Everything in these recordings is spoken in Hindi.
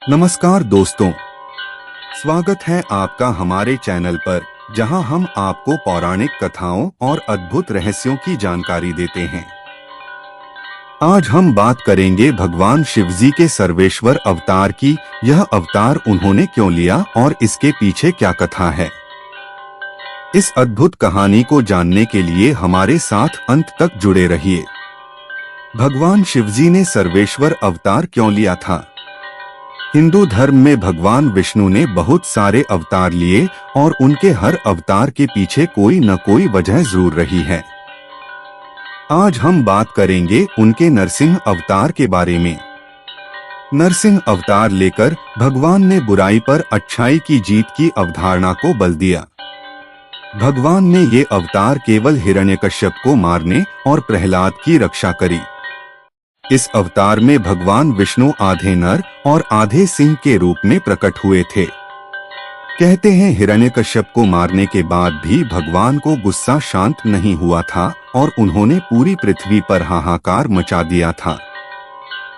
नमस्कार दोस्तों, स्वागत है आपका हमारे चैनल पर, जहां हम आपको पौराणिक कथाओं और अद्भुत रहस्यों की जानकारी देते हैं। आज हम बात करेंगे भगवान शिवजी के सर्वेश्वर अवतार की। यह अवतार उन्होंने क्यों लिया और इसके पीछे क्या कथा है। इस अद्भुत कहानी को जानने के लिए हमारे साथ अंत तक जुड़े रहिए। भगवान शिवजी ने सर्वेश्वर अवतार क्यों लिया था। हिंदू धर्म में भगवान विष्णु ने बहुत सारे अवतार लिए और उनके हर अवतार के पीछे कोई न कोई वजह जरूर रही है। आज हम बात करेंगे उनके नरसिंह अवतार के बारे में। नरसिंह अवतार लेकर भगवान ने बुराई पर अच्छाई की जीत की अवधारणा को बल दिया। भगवान ने ये अवतार केवल हिरण्यकश्यप को मारने और प्रहलाद की रक्षा करी। इस अवतार में भगवान विष्णु आधे नर और आधे सिंह के रूप में प्रकट हुए थे। कहते हैं हिरण्यकश्यप को मारने के बाद भी भगवान को गुस्सा शांत नहीं हुआ था और उन्होंने पूरी पृथ्वी पर हाहाकार मचा दिया था।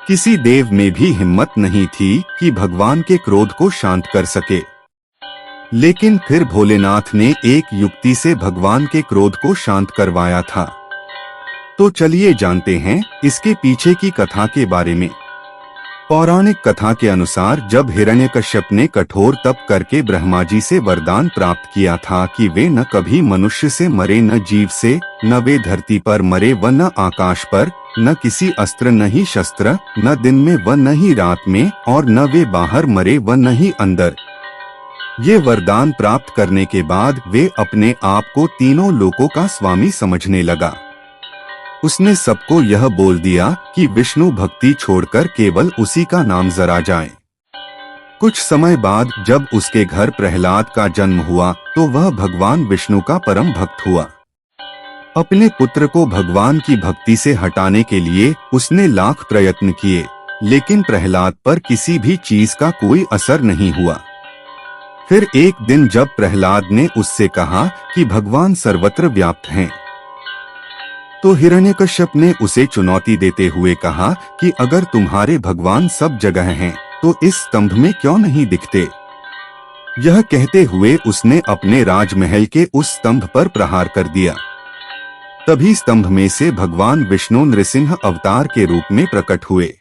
किसी देव में भी हिम्मत नहीं थी कि भगवान के क्रोध को शांत कर सके। लेकिन फिर भोलेनाथ ने एक युक्ति से भगवान के क्रोध को शांत करवाया था। तो चलिए जानते हैं इसके पीछे की कथा के बारे में। पौराणिक कथा के अनुसार जब हिरण्यकश्यप ने कठोर तप करके ब्रह्मा जी से वरदान प्राप्त किया था कि वे न कभी मनुष्य से मरे, न जीव से, न वे धरती पर मरे व न आकाश पर, न किसी अस्त्र न ही शस्त्र, न दिन में व न ही रात में, और न वे बाहर मरे व न ही अंदर। ये वरदान प्राप्त करने के बाद वे अपने आप को तीनों लोकों का स्वामी समझने लगा। उसने सबको यह बोल दिया कि विष्णु भक्ति छोड़कर केवल उसी का नाम जरा जाए। कुछ समय बाद जब उसके घर प्रहलाद का जन्म हुआ तो वह भगवान विष्णु का परम भक्त हुआ। अपने पुत्र को भगवान की भक्ति से हटाने के लिए उसने लाख प्रयत्न किए, लेकिन प्रहलाद पर किसी भी चीज का कोई असर नहीं हुआ। फिर एक दिन जब प्रहलाद ने उससे कहा कि भगवान सर्वत्र व्याप्त हैं, तो हिरण्यकश्यप ने उसे चुनौती देते हुए कहा कि अगर तुम्हारे भगवान सब जगह हैं, तो इस स्तंभ में क्यों नहीं दिखते। यह कहते हुए उसने अपने राजमहल के उस स्तंभ पर प्रहार कर दिया। तभी स्तंभ में से भगवान विष्णु नृसिंह अवतार के रूप में प्रकट हुए।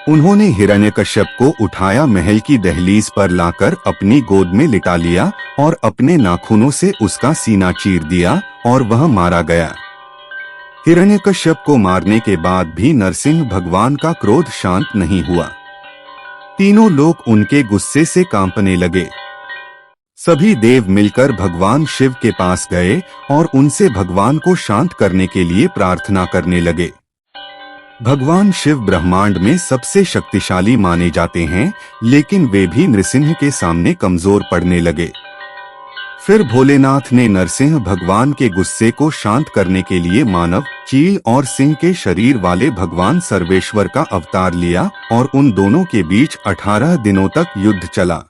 उन्होंने हिरण्यकश्यप को उठाया, महल की दहलीज पर लाकर अपनी गोद में लिटा लिया और अपने नाखूनों से उसका सीना चीर दिया और वह मारा गया। हिरण्यकश्यप को मारने के बाद भी नरसिंह भगवान का क्रोध शांत नहीं हुआ। तीनों लोग उनके गुस्से से कांपने लगे। सभी देव मिलकर भगवान शिव के पास गए और उनसे भगवान को शांत करने के लिए प्रार्थना करने लगे। भगवान शिव ब्रह्मांड में सबसे शक्तिशाली माने जाते हैं, लेकिन वे भी नृसिंह के सामने कमजोर पड़ने लगे। फिर भोलेनाथ ने नरसिंह भगवान के गुस्से को शांत करने के लिए मानव, चील और सिंह के शरीर वाले भगवान सर्वेश्वर का अवतार लिया और उन दोनों के बीच 18 दिनों तक युद्ध चला।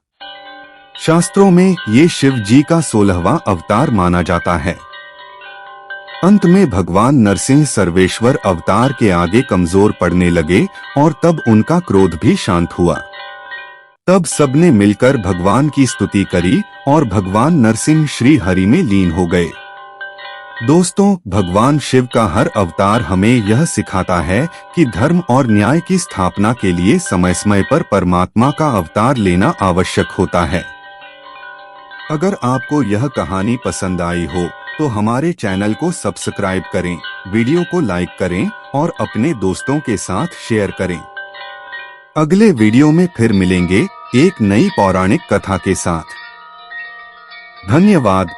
शास्त्रों में ये शिव जी का 16वां अवतार माना जाता है। अंत में भगवान नरसिंह सर्वेश्वर अवतार के आगे कमजोर पड़ने लगे और तब उनका क्रोध भी शांत हुआ। तब सबने मिलकर भगवान की स्तुति करी और भगवान नरसिंह श्री हरि में लीन हो गए। दोस्तों, भगवान शिव का हर अवतार हमें यह सिखाता है कि धर्म और न्याय की स्थापना के लिए समय समय पर परमात्मा का अवतार लेना आवश्यक होता है। अगर आपको यह कहानी पसंद आई हो तो हमारे चैनल को सब्सक्राइब करें, वीडियो को लाइक करें और अपने दोस्तों के साथ शेयर करें। अगले वीडियो में फिर मिलेंगे एक नई पौराणिक कथा के साथ। धन्यवाद।